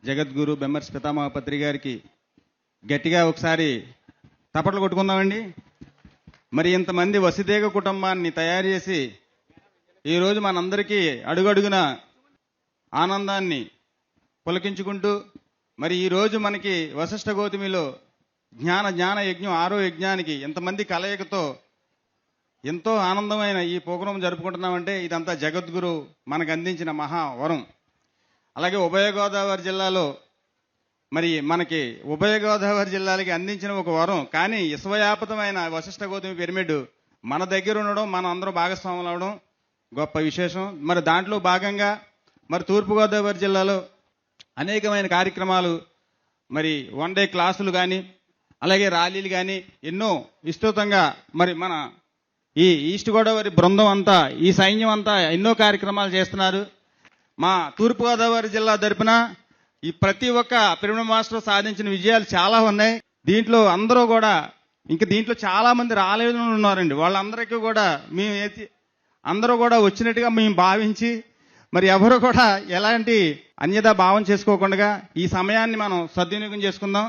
జగద్గురు బెమ్మర్స్ పితామహ పత్రి గారికి గట్టిగా ఒకసారి తపట్లు కొట్టుకుందామండి. మరి ఇంతమంది వసుదేవ కుటుంబాన్ని తయారు చేసి ఈరోజు మనందరికీ అడుగడుగున ఆనందాన్ని పులకించుకుంటూ మరి ఈరోజు మనకి వశిష్ఠ గౌతమిలో జ్ఞాన యజ్ఞం 6వ యజ్ఞానికి ఇంతమంది కలయికతో ఎంతో ఆనందమైన ఈ ప్రోగ్రాం జరుపుకుంటున్నామంటే ఇదంతా జగద్గురు మనకు అందించిన మహావరం. అలాగే ఉభయ గోదావరి జిల్లాలో మరి మనకి ఉభయ గోదావరి జిల్లాలకి అందించిన ఒక వరం. కానీ విశ్వవ్యాప్తమైన వశిష్ఠ గౌతమి పిరమిడ్ మన దగ్గర ఉండడం, మనం అందరం భాగస్వాములు అవడం గొప్ప విశేషం. మరి దాంట్లో భాగంగా మరి తూర్పుగోదావరి జిల్లాలో అనేకమైన కార్యక్రమాలు, మరి 1 డే క్లాసులు కానీ అలాగే ర్యాలీలు కానీ ఎన్నో విస్తృతంగా మరి మన ఈ ఈస్ట్ గోదావరి బృందం అంతా, ఈ సైన్యం అంతా ఎన్నో కార్యక్రమాలు చేస్తున్నారు. మా తూర్పుగోదావరి జిల్లా తరపున ఈ ప్రతి ఒక్క పిరమిడ్ మాస్టర్ సాధించిన విజయాలు చాలా ఉన్నాయి. దీంట్లో అందరూ కూడా దీంట్లో చాలా మంది రాలేదు ఉన్నారండి. వాళ్ళందరికీ కూడా అందరూ కూడా వచ్చినట్టుగా మేము భావించి మరి ఎవరు కూడా ఎలాంటి అన్యదా భావం చేసుకోకుండా ఈ సమయాన్ని మనం సద్వినియోగం చేసుకుందాం.